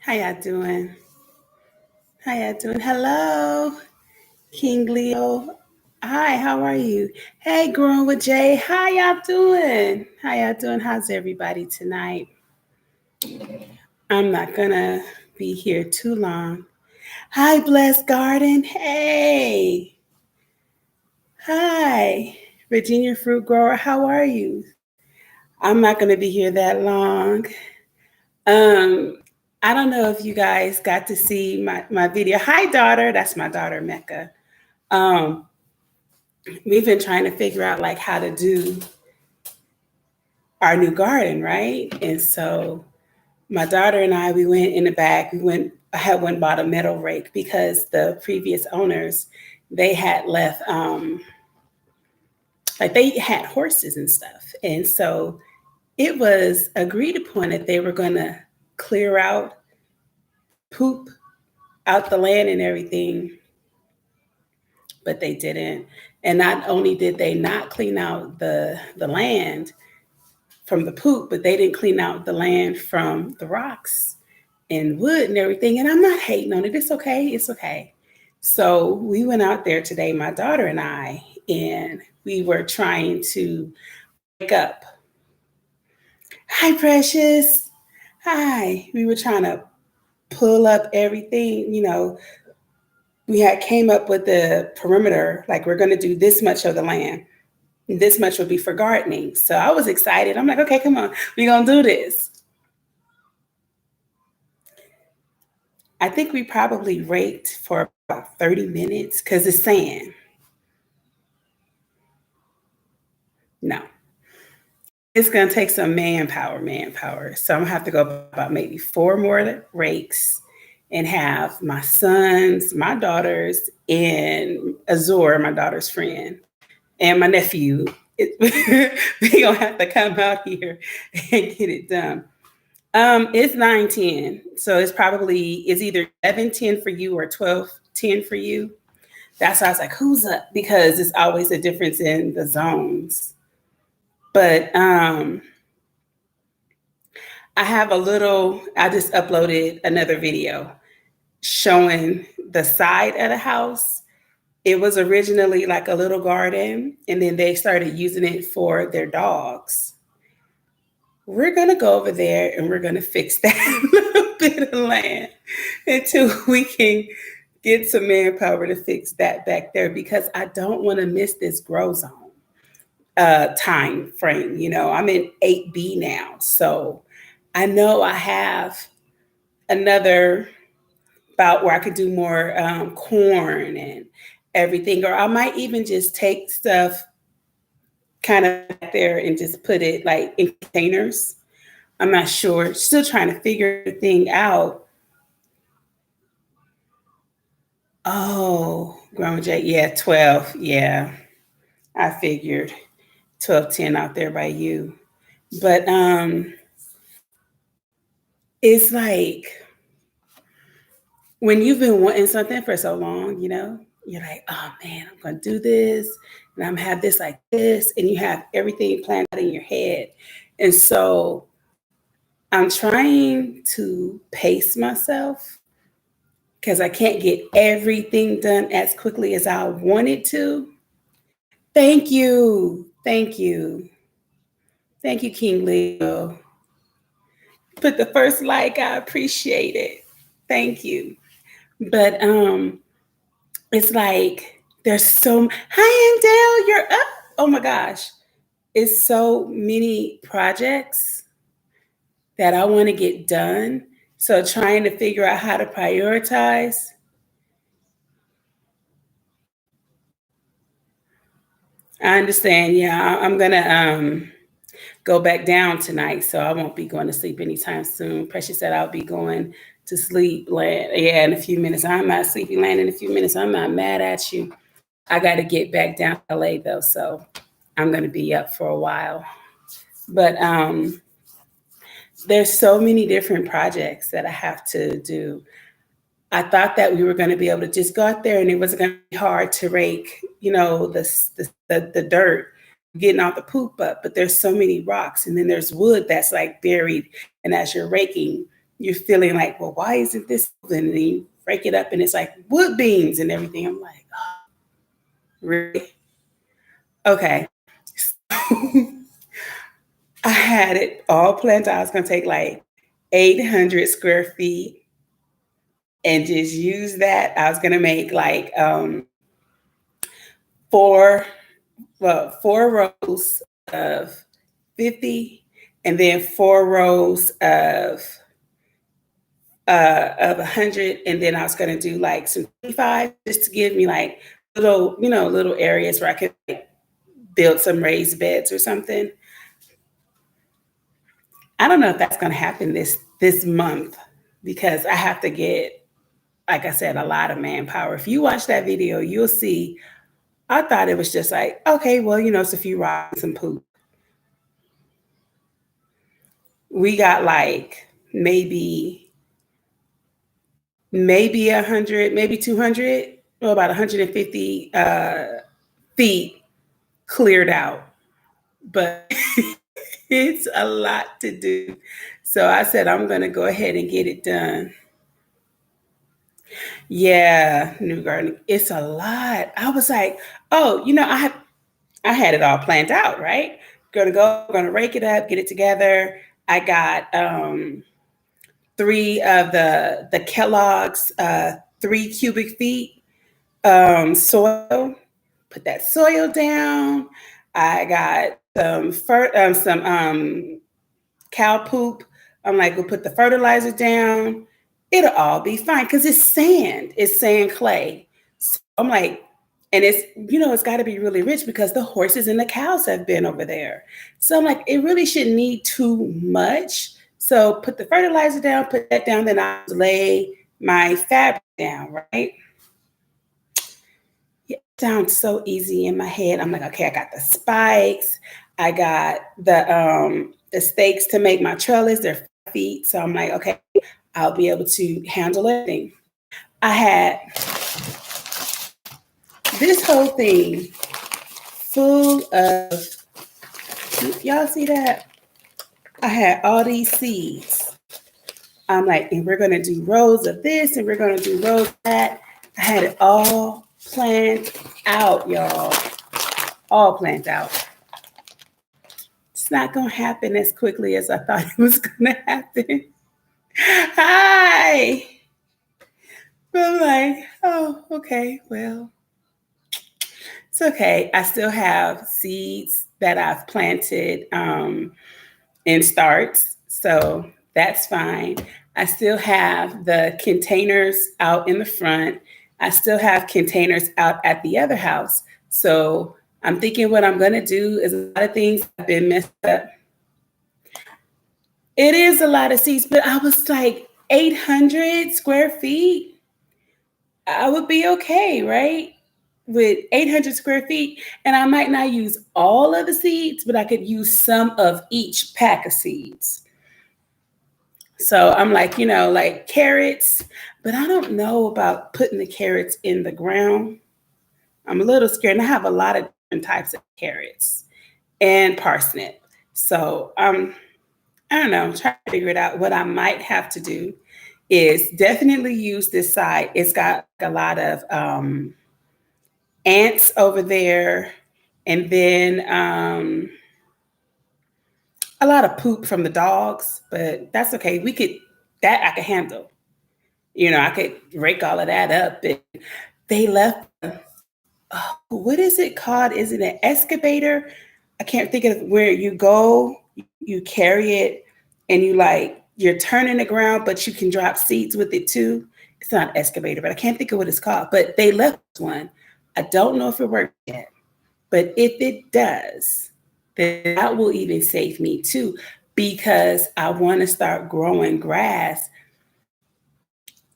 How y'all doing? How y'all doing? Hello, King Leo. Hi, how are you? Hey, Growing with Jay. How y'all doing? How y'all doing? How's everybody tonight? I'm not gonna be here too long. Hi, Blessed Garden. Hey. Hi, Virginia Fruit Grower. How are you? I'm not gonna be here that long. Um, I don't know if you guys got to see my video. Hi, daughter. That's my daughter, Mecca. Um, we've been trying to figure out like how to do our new garden, right? And so my daughter and I, we went in the back. I had one bought a metal rake because the previous owners, they had left, like they had horses and stuff. And so it was agreed upon that they were going to clear out poop out the land and everything, but they didn't. And not only did they not clean out the land from the poop, but they didn't clean out the land from the rocks and wood and everything. And I'm not hating on it. It's okay. It's okay. So we went out there today, my daughter and I, and we were trying to wake up. Hi, Precious. Hi. We were trying to pull up everything, we had came up with the perimeter, like we're going to do this much of the land. This much would be for gardening. So I was excited. I'm like, okay, come on, we're going to do this. I think we probably raked for about 30 minutes because it's sand. No, it's going to take some manpower. So I'm going to have to go about maybe 4 more rakes and have my sons, my daughters, and Azor, my daughter's friend, and my nephew. They gonna have to come out here and get it done. It's 9:10, so it's either 11:10 for you or 12:10 for you. That's why I was like, who's up? Because it's always a difference in the zones. But I just uploaded another video showing the side of the house. It was originally like a little garden, and then they started using it for their dogs. We're going to go over there and we're going to fix that little bit of land until we can get some manpower to fix that back there, because I don't want to miss this grow zone time frame. I'm in 8B now. So I know I have another about where I could do more corn and everything, or I might even just take stuff kind of there and just put it like in containers. I'm not sure. Still trying to figure the thing out. Oh, Grandma J, yeah, 12. Yeah, I figured 12:10 out there by you. But it's like when you've been wanting something for so long, you're like, oh man, I'm gonna do this, and I'm gonna have this like this, and you have everything planned out in your head. And so I'm trying to pace myself because I can't get everything done as quickly as I wanted to. Thank you. Thank you. Thank you, King Leo. Put the first like, I appreciate it. Thank you. But it's like there's so hi Andale, you're up. Oh my gosh. It's so many projects that I want to get done. So trying to figure out how to prioritize. I understand. Yeah, I'm gonna go back down tonight, so I won't be going to sleep anytime soon. Precious said I'll be going to sleep. Yeah, in a few minutes. I'm not sleepy land in a few minutes. I'm not mad at you. I got to get back down to LA though, so I'm going to be up for a while. But there's so many different projects that I have to do. I thought that we were going to be able to just go out there and it wasn't going to be hard to rake, the dirt, getting all the poop up. But there's so many rocks, and then there's wood that's like buried. And as you're raking, you're feeling like, well, why isn't this? And then you break it up and it's like wood beans and everything. I'm like, oh, really? Okay. I had it all planned out. I was going to take like 800 square feet and just use that. I was going to make like four, four rows of 50 and then four rows of 100, and then I was going to do like some 25 just to give me like little, little areas where I could like build some raised beds or something. I don't know if that's going to happen this month because I have to get, like I said, a lot of manpower. If you watch that video, you'll see. I thought it was just like, okay, well, it's a few rocks and some poop. We got like maybe 100, maybe 200, or about 150 feet cleared out. But it's a lot to do. So I said, I'm going to go ahead and get it done. Yeah, new gardening. It's a lot. I was like, oh, I had it all planned out, right? Gonna rake it up, get it together. I got 3 of the Kellogg's 3 cubic feet soil. Put that soil down. I got some cow poop. I'm like, we'll put the fertilizer down. It'll all be fine because it's sand. It's sand clay. So I'm like, and it's got to be really rich because the horses and the cows have been over there. So I'm like, it really shouldn't need too much. So put the fertilizer down, put that down, then I'll lay my fabric down, right? Yeah, it sounds so easy in my head. I'm like, okay, I got the spikes. I got the stakes to make my trellis. They're 5 feet. So I'm like, okay, I'll be able to handle everything. I had this whole thing full of, y'all see that? I had all these seeds. I'm like, and we're going to do rows of this and we're going to do rows of that. I had it all planned out, y'all. All planned out. It's not going to happen as quickly as I thought it was going to happen. Hi. I'm like, oh, okay, well, it's okay. I still have seeds that I've planted in starts, so that's fine. I still have the containers out in the front. I still have containers out at the other house. So I'm thinking what I'm going to do is a lot of things have been messed up. It is a lot of seeds, but I was like 800 square feet. I would be okay, right? With 800 square feet. And I might not use all of the seeds, but I could use some of each pack of seeds. So I'm like, like carrots, but I don't know about putting the carrots in the ground. I'm a little scared. And I have a lot of different types of carrots and parsnip. So I don't know, I'm trying to figure it out. What I might have to do is definitely use this side. It's got a lot of ants over there, and then a lot of poop from the dogs, but that's okay. I could handle. I could rake all of that up. And they left, what is it called? Is it an excavator? I can't think of where you go, you carry it, and you're turning the ground, but you can drop seeds with it too. It's not an excavator, but I can't think of what it's called. But they left one. I don't know if it worked yet, but if it does, then that will even save me too, because I want to start growing grass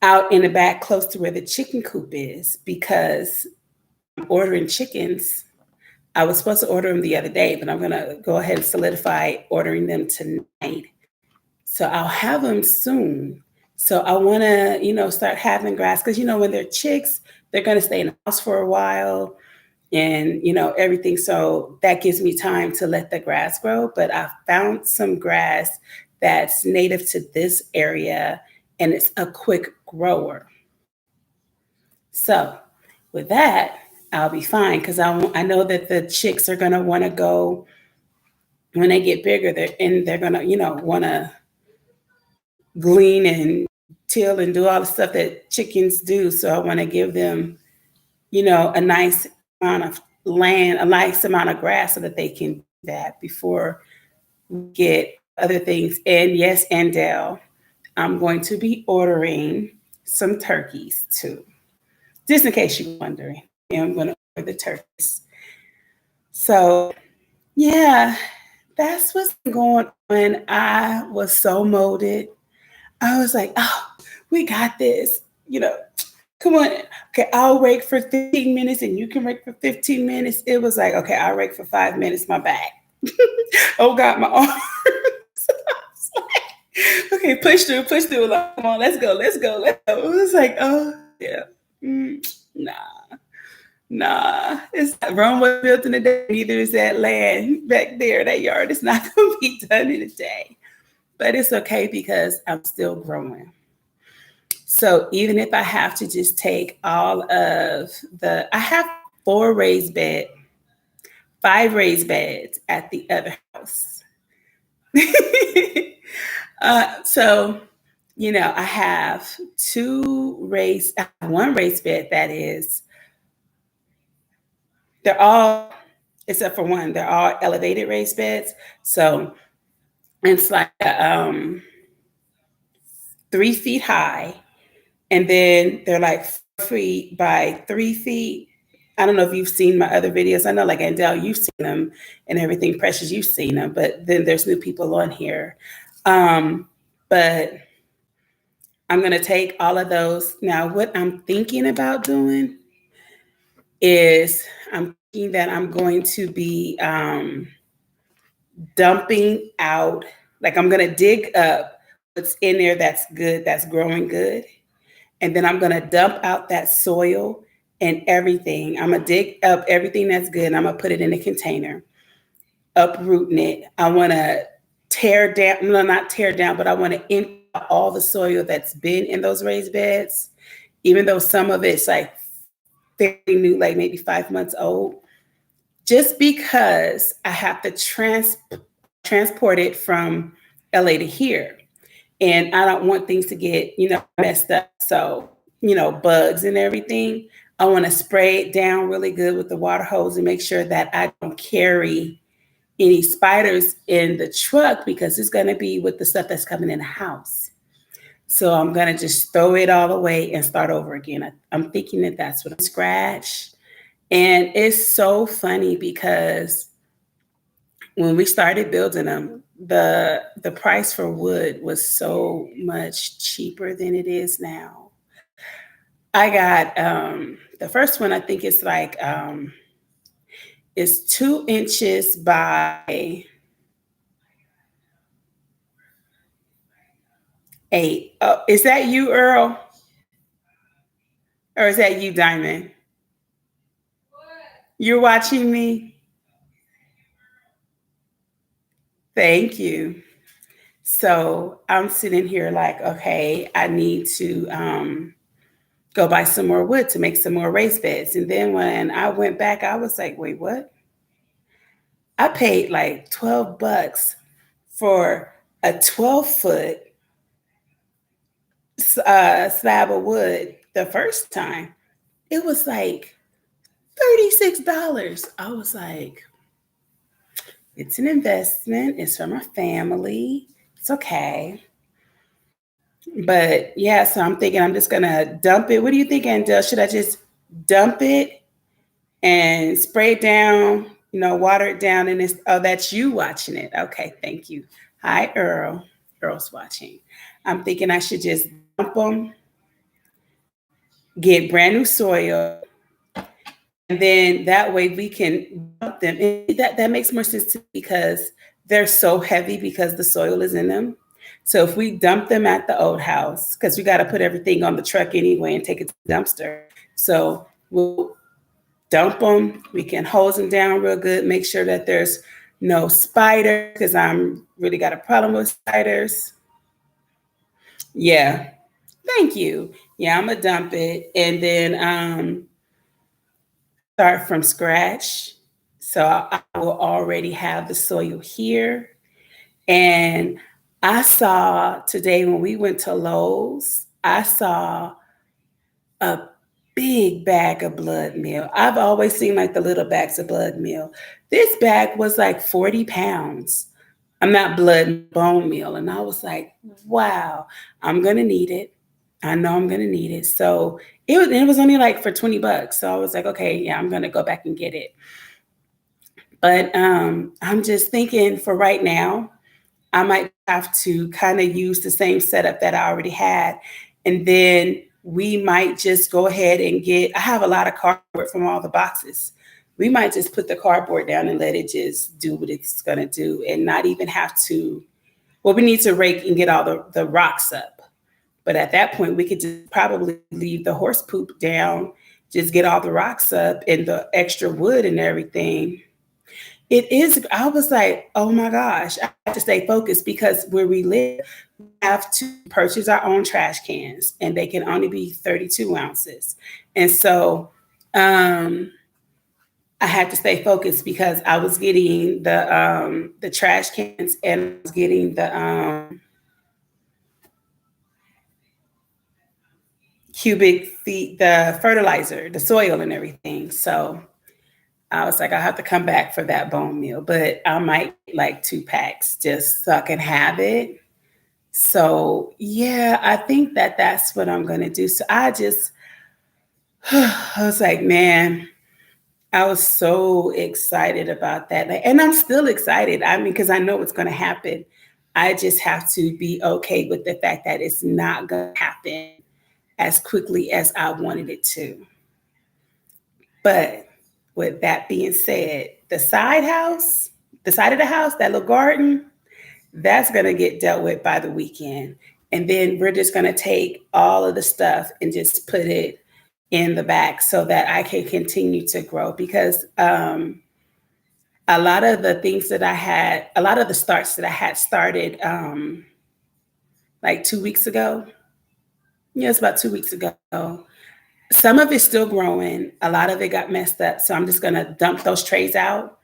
out in the back close to where the chicken coop is, because I'm ordering chickens. I was supposed to order them the other day, but I'm going to go ahead and solidify ordering them tonight. So I'll have them soon. So I want to, start having grass because, when they're chicks, they're going to stay in the house for a while and, everything. So that gives me time to let the grass grow. But I found some grass that's native to this area, and it's a quick grower. So with that, I'll be fine because I know that the chicks are going to want to go when they get bigger, they're going to, want to glean and till and do all the stuff that chickens do. So I want to give them, a nice amount of land, a nice amount of grass so that they can do that before we get other things. And yes, Andel, I'm going to be ordering some turkeys too. Just in case you're wondering, I'm going to order the turkeys. So yeah, that's what's going on. I was so molded. I was like, oh, we got this. Come on. Okay, I'll rake for 15 minutes and you can rake for 15 minutes. It was like, okay, I'll rake for 5 minutes, my back. Oh God, my arms. Like, okay, push through. Like, come on, let's go. It was like, oh yeah. Nah. Rome was built in a day, neither is that land back there, that yard. It's not gonna be done in a day. But it's okay because I'm still growing. So even if I have to just take all of I have 5 raised beds at the other house. So, I have 1 raised bed that is, they're all, except for one, they're all elevated raised beds. So it's like 3 feet high. And then they're like 4 feet by 3 feet. I don't know if you've seen my other videos. I know like Andel, you've seen them and everything. Precious, you've seen them. But then there's new people on here. But I'm going to take all of those. Now, what I'm thinking about doing is I'm thinking that I'm going to be dumping out, like I'm going to dig up what's in there that's good, that's growing good. And then I'm going to dump out that soil and everything. I'm going to dig up everything that's good. And I'm going to put it in a container, uprooting it. I want to tear down, no, not tear down, but I want to empty out all the soil that's been in those raised beds, even though some of it's like fairly new, like maybe 5 months old, just because I have to transport it from LA to here. And I don't want things to get, messed up. So, bugs and everything. I want to spray it down really good with the water hose and make sure that I don't carry any spiders in the truck because it's going to be with the stuff that's coming in the house. So I'm going to just throw it all away and start over again. I'm thinking that that's what I'm scratch. And it's so funny because when we started building them, the price for wood was so much cheaper than it is now. I got the first one, I think it's like it's 2 inches by 8. Oh, is that you, Earl? Or is that you, Diamond? You're watching me? Thank you. So I'm sitting here like, okay, I need to go buy some more wood to make some more raised beds. And then when I went back, I was like, wait, what? I paid like $12 for a 12-foot slab of wood the first time. It was like $36. I was like, it's an investment. It's for my family. It's okay. But yeah, so I'm thinking I'm just going to dump it. What do you think, Andel? Should I just dump it and spray it down, water it down? And that's you watching it. Okay, thank you. Hi, Earl. Earl's watching. I'm thinking I should just dump them, get brand new soil, and then that way we can dump them. And that makes more sense to me because they're so heavy because the soil is in them. So if we dump them at the old house, because we got to put everything on the truck anyway and take it to the dumpster. So we'll dump them. We can hose them down real good, make sure that there's No spiders, because I'm really got a problem with spiders. Yeah, thank you. Yeah, I'm gonna dump it and then start from scratch. So I will already have the soil here. And I saw today when we went to Lowe's, I saw a big bag of blood meal. I've always seen like the little bags of blood meal. This bag was like 40 pounds. I'm not blood bone meal. And I was like, wow, I'm gonna need it. I know I'm gonna need it. So it was only like for 20 bucks. So I was like, okay, yeah, I'm gonna go back and get it. But I'm just thinking for right now, I might have to kind of use the same setup that I already had. And then we might just go ahead and I have a lot of cardboard from all the boxes. We might just put the cardboard down and let it just do what it's going to do and not even have to. Well, we need to rake and get all the rocks up. But at that point, we could just probably leave the horse poop down, just get all the rocks up and the extra wood and everything. It is, I was like, oh my gosh, I have to stay focused because where we live, we have to purchase our own trash cans and they can only be 32 ounces. And so I had to stay focused because I was getting the trash cans and I was getting the cubic feet, the fertilizer, the soil and everything. So I was like, I have to come back for that bone meal, but I might like 2 packs just so I can have it. So yeah, I think that that's what I'm gonna do. So I just, I was like, man, I was so excited about that, like, and I'm still excited. I mean, because I know what's gonna happen. I just have to be okay with the fact that it's not gonna happen as quickly as I wanted it to. But with that being said, the side of the house, that little garden, that's going to get dealt with by the weekend. And then we're just going to take all of the stuff and just put it in the back so that I can continue to grow because a lot of the things that I had, a lot of the starts that I had started like 2 weeks ago. Yeah, it's about 2 weeks ago. Some of it's still growing. A lot of it got messed up. So I'm just going to dump those trays out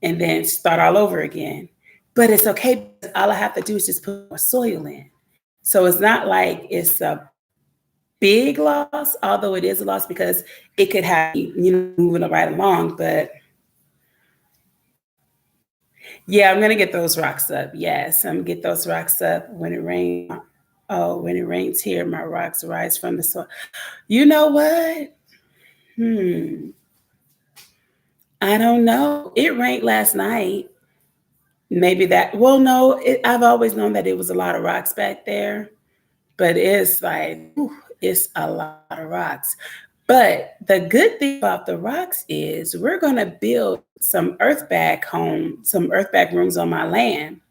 and then start all over again. But it's okay because all I have to do is just put more soil in. So it's not like it's a big loss, although it is a loss because it could have moving right along. But yeah, I'm gonna get those rocks up. Yes, I'm gonna get those rocks up when it rains. Oh, when it rains here, my rocks rise from the soil. You know what? Hmm. I don't know. It rained last night. Maybe that. Well, no. I've always known that it was a lot of rocks back there, but it's like it's a lot of rocks. But the good thing about the rocks is we're gonna build some earth bag rooms on my land.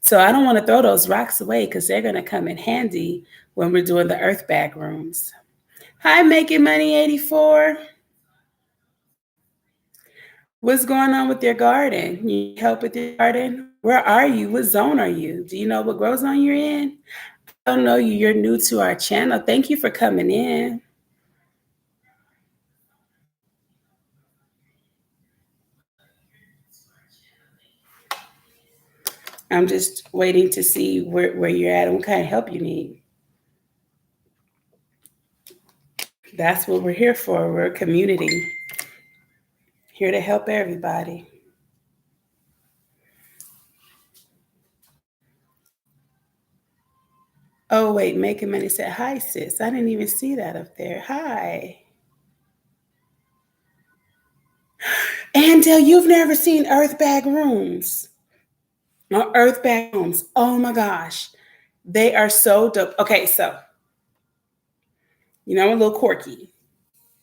So I don't want to throw those rocks away because they're gonna come in handy when we're doing the earth bag rooms. Hi, Making Money 84. What's going on with your garden? You need help with your garden? Where are you? What zone are you? Do you know what grow zone you're in? I don't know you. You're new to our channel. Thank you for coming in. I'm just waiting to see where you're at and what kind of help you need. That's what we're here for. We're a community here to help everybody. Oh, wait, Making Money said, hi, sis. I didn't even see that up there. Hi. Andel, you've never seen Earth Bag Rooms or Earth Bag Homes. Oh my gosh. They are so dope. Okay, so, I'm a little quirky.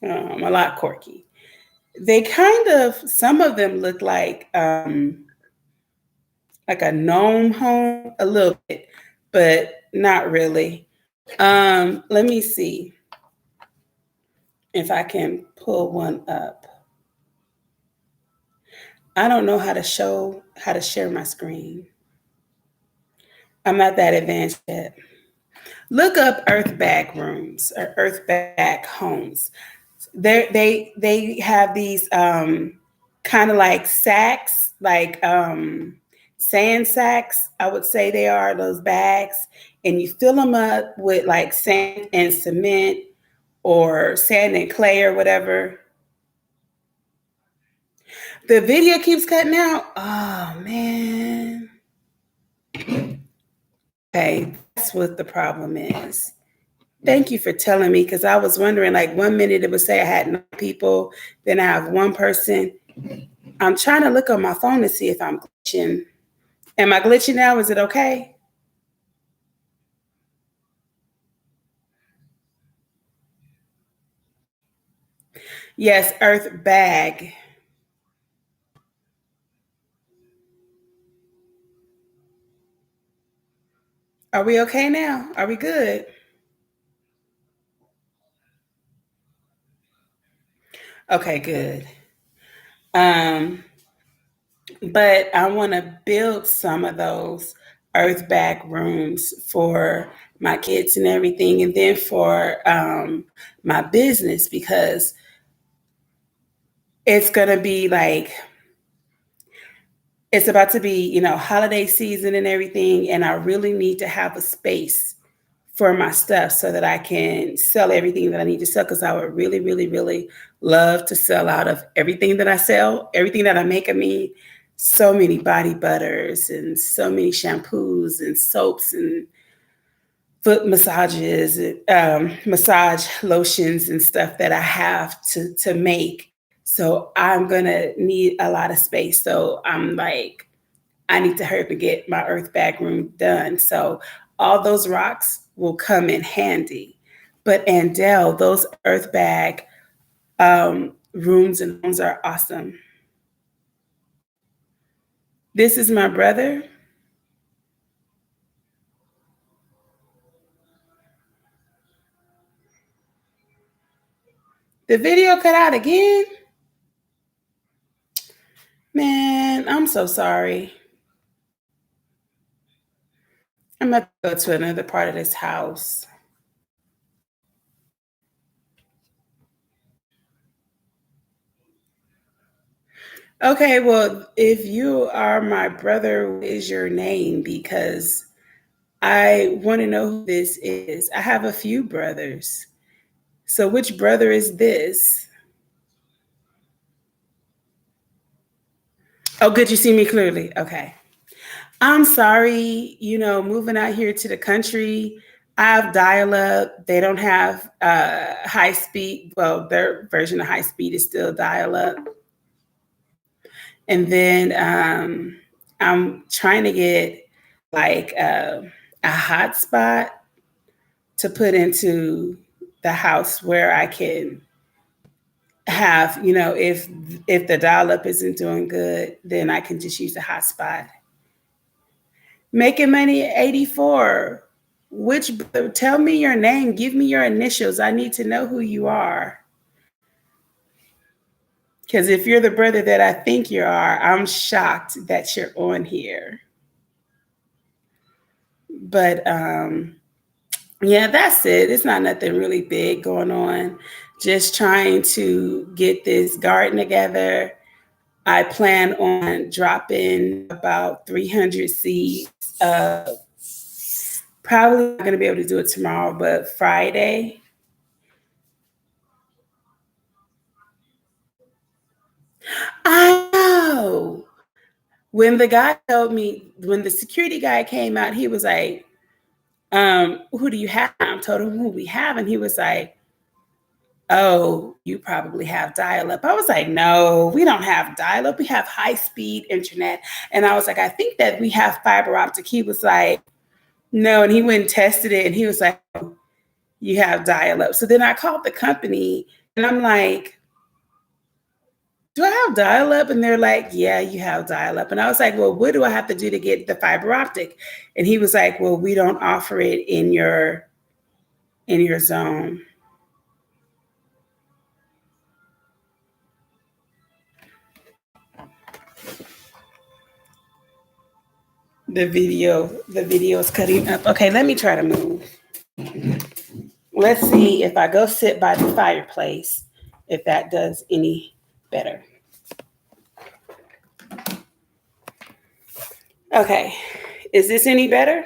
A lot quirky. They kind of, some of them look like a gnome home a little bit, but not really. Let me see if I can pull one up. I don't know how to share my screen. I'm not that advanced yet. Look up Earthbag rooms or Earthbag homes. They have these kind of like sacks, like sand sacks. I would say they are those bags, and you fill them up with like sand and cement or sand and clay or whatever. The video keeps cutting out. Oh man. Okay, that's what the problem is. Thank you for telling me because I was wondering like 1 minute it would say I had no people, then I have one person. I'm trying to look on my phone to see if I'm glitching. Am I glitching now? Is it okay? Yes, Earth Bag. Are we okay now? Are we good? Okay, good. Um, but I want to build some of those Earth Bag rooms for my kids and everything, and then for my business because it's gonna be like it's about to be, holiday season and everything, and I really need to have a space for my stuff so that I can sell everything that I need to sell because I would really, really, really love to sell out of everything that I sell, everything that I make. I mean, so many body butters and so many shampoos and soaps and foot massages, massage lotions and stuff that I have to make. So I'm gonna need a lot of space. So I'm like, I need to hurry up and get my earth bag room done. So all those rocks will come in handy. But Andel, those earth bag rooms and homes are awesome. This is my brother. The video cut out again. Man, I'm so sorry. I'm gonna go to another part of this house. Okay, well, if you are my brother, what is your name? Because I want to know who this is. I have a few brothers. So which brother is this? Oh, good. You see me clearly. Okay. I'm sorry, moving out here to the country, I have dial up. They don't have high speed. Well, their version of high speed is still dial up. And then I'm trying to get like a hotspot to put into the house where I can have, if the dial up isn't doing good, then I can just use the hotspot. Making money at 84. Which tell me your name, give me your initials. I need to know who you are. Because if you're the brother that I think you are, I'm shocked that you're on here. But yeah, that's it. It's not nothing really big going on. Just trying to get this garden together. I plan on dropping about 300 seeds. Probably not going to be able to do it tomorrow, but Friday. I know. When the guy told me, when the security guy came out, he was like, who do you have? I told him who we have. And he was like, oh, you probably have dial up. I was like, no, we don't have dial up. We have high speed internet. And I was like, I think that we have fiber optic. He was like, no. And he went and tested it. And he was like, you have dial up. So then I called the company and I'm like, do I have dial up? And they're like, yeah, you have dial up. And I was like, well, what do I have to do to get the fiber optic? And he was like, well, we don't offer it in your zone. The video is cutting up. Okay, let me try to move. Let's see if I go sit by the fireplace, if that does any better. Okay, is this any better?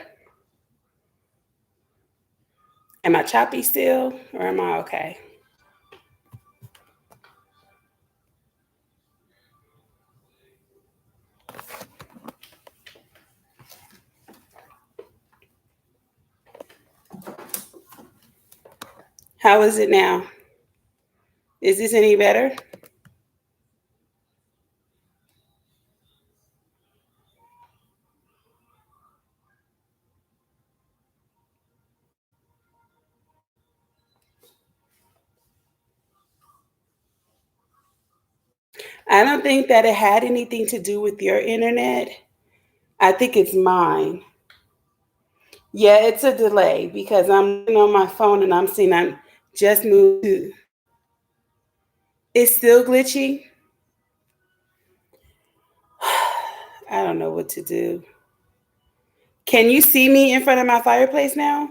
Am I choppy still, or am I okay? How is it now? Is this any better? I don't think that it had anything to do with your internet. I think it's mine. Yeah, it's a delay because I'm on my phone and I'm seeing I'm just moved to. It's still glitchy. I don't know what to do. Can you see me in front of my fireplace now?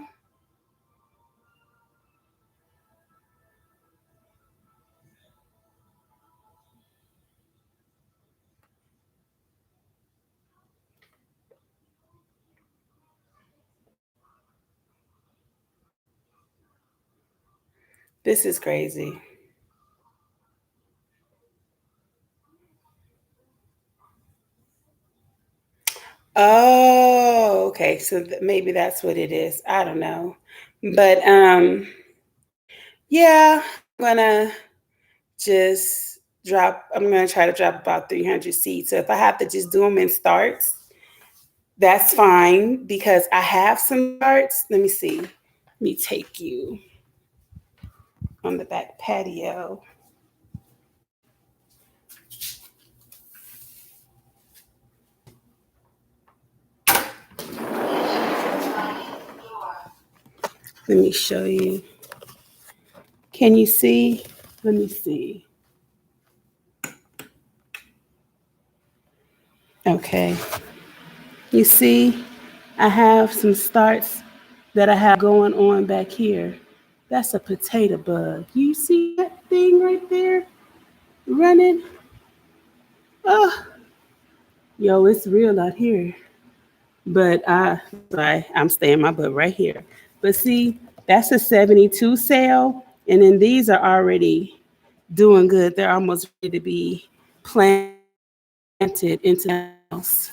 This is crazy. Oh, okay. So maybe that's what it is. I don't know. But yeah, I'm gonna just I'm gonna try to drop about 300 seeds. So if I have to just do them in starts, that's fine because I have some starts. Let me see. Let me take you on the back patio. Let me show you. Can you see? Let me see. Okay. You see, I have some starts that I have going on back here. That's a potato bug. You see that thing right there running? Oh, yo, it's real out here. But I'm staying my butt right here. But see, that's a 72 sale. And then these are already doing good. They're almost ready to be planted into the house.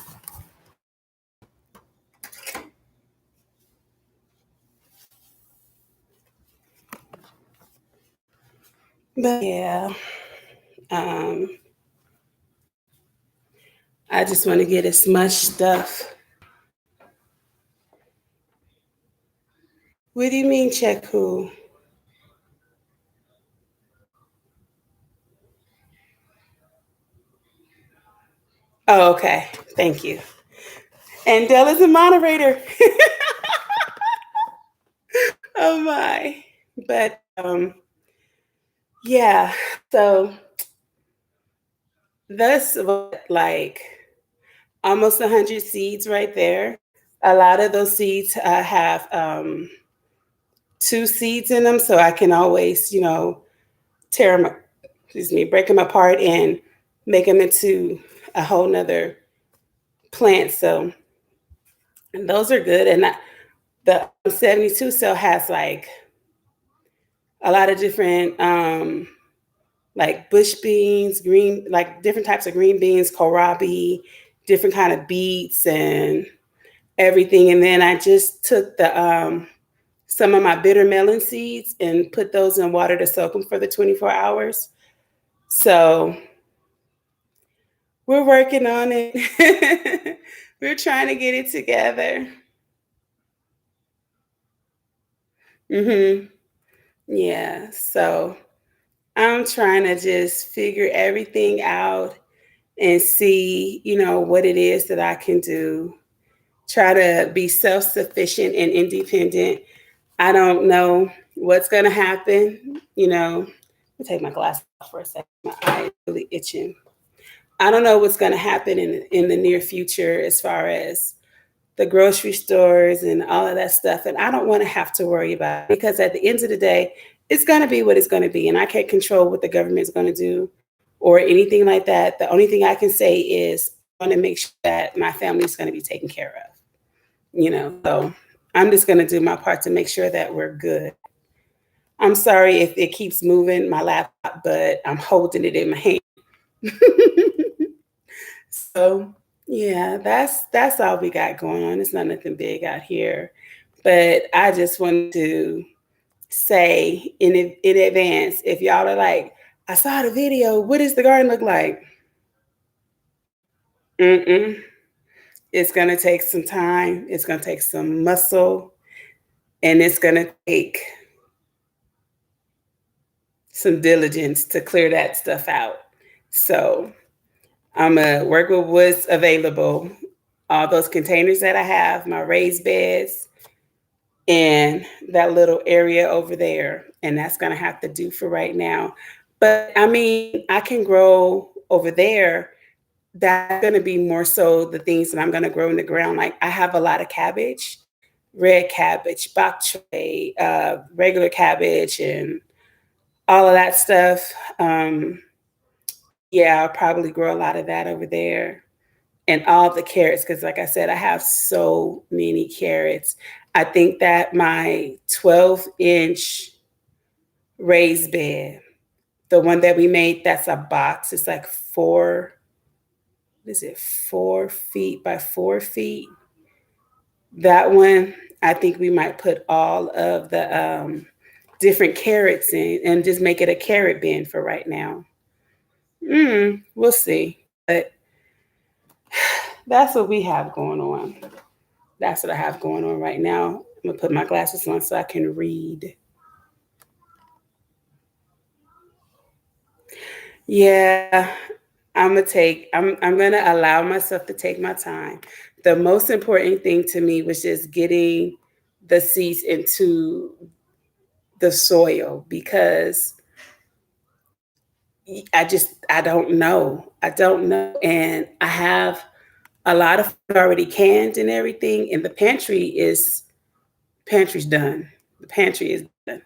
But yeah, um, I just want to get as much stuff. What do you mean, check who? Oh, okay. Thank you. And Della's a moderator. Oh my. But yeah, so that's what, like almost 100 seeds right there. A lot of those seeds have two seeds in them, so I can always, tear them, break them apart and make them into a whole nother plant. So and those are good. And the 72 cell has like a lot of different, like bush beans, green, like different types of green beans, kohlrabi, different kind of beets and everything. And then I just took the some of my bitter melon seeds and put those in water to soak them for the 24 hours. So we're working on it. We're trying to get it together. Yeah. So I'm trying to just figure everything out and see, what it is that I can do. Try to be self sufficient and independent. I don't know what's going to happen. Let me take my glasses off for a second. My eye is really itching. I don't know what's going to happen in the near future as far as the grocery stores and all of that stuff. And I don't want to have to worry about it because at the end of the day, it's going to be what it's going to be. And I can't control what the government's going to do or anything like that. The only thing I can say is I want to make sure that my family is going to be taken care of, So I'm just going to do my part to make sure that we're good. I'm sorry if it keeps moving my laptop, but I'm holding it in my hand. So yeah, that's all we got going on. It's not nothing big out here. But I just wanted to say in advance, if y'all are like, I saw the video, what does the garden look like? Mm-mm. It's gonna take some time, it's gonna take some muscle, and it's gonna take some diligence to clear that stuff out. So I'm gonna work with what's available, all those containers that I have, my raised beds, and that little area over there. And that's gonna have to do for right now. But I mean, I can grow over there. That's gonna be more so the things that I'm gonna grow in the ground. Like I have a lot of cabbage, red cabbage, bok choy, regular cabbage, and all of that stuff. Yeah, I'll probably grow a lot of that over there. And all the carrots, because like I said, I have so many carrots. I think that my 12-inch raised bed, the one that we made, that's a box. It's like what is it, 4 feet by 4 feet? That one, I think we might put all of the different carrots in and just make it a carrot bin for right now. We'll see. But that's what we have going on. That's what I have going on right now. I'm gonna put my glasses on so I can read. Yeah, I'm gonna allow myself to take my time. The most important thing to me was just getting the seeds into the soil because I don't know. I don't know. And I have a lot of food already canned and everything, and the pantry's done. The pantry is done.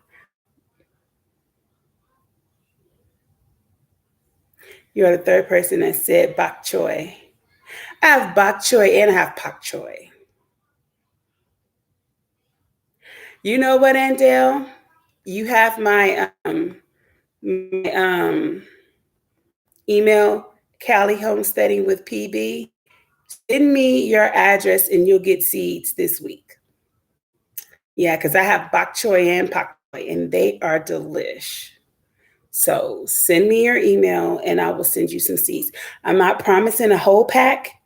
You are the third person that said bok choy. I have bok choy and I have pak choy. You know what, Andel? You have my email, Cali Homesteading with PB. Send me your address and you'll get seeds this week. Yeah, because I have bok choy and pak choy, and they are delish. So send me your email and I will send you some seeds. I'm not promising a whole pack,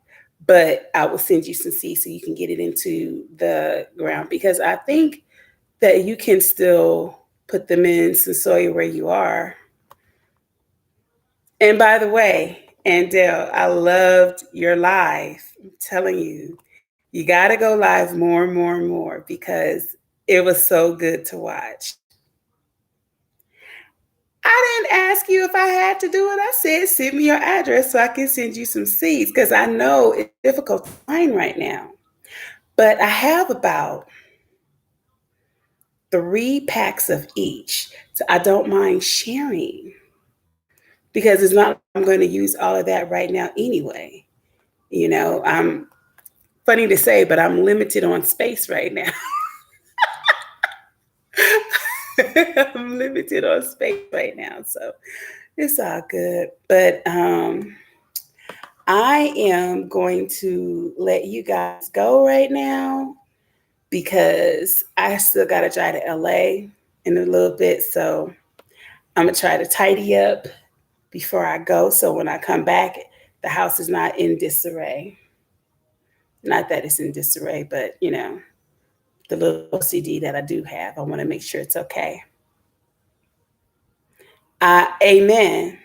but I will send you some seeds so you can get it into the ground because I think that you can still put them in some soil where you are. And by the way, Andel, I loved your live. I'm telling you, you got to go live more and more and more because it was so good to watch. I didn't ask you if I had to do it. I said, send me your address so I can send you some seeds because I know it's difficult to find right now. But I have about 3 packs of each. So I don't mind sharing because it's not like I'm going to use all of that right now anyway. I'm funny to say, but I'm limited on space right now. I'm limited on space right now. So it's all good. But I am going to let you guys go right now because I still got to drive to LA in a little bit. So I'm going to try to tidy up before I go. So when I come back, the house is not in disarray. Not that it's in disarray, but the little OCD that I do have, I want to make sure it's okay. Amen.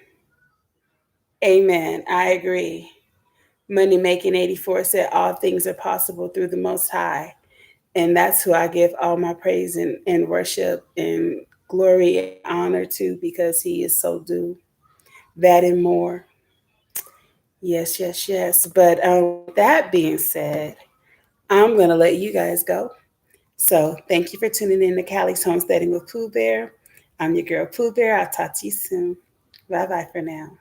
Amen. I agree. Money Making 84 said, all things are possible through the Most High. And that's who I give all my praise and worship and glory and honor to because he is so due that and more. Yes, yes, yes. But that being said, I'm going to let you guys go. So thank you for tuning in to Callie's Homesteading with Pooh Bear. I'm your girl Pooh Bear. I'll talk to you soon. Bye bye for now.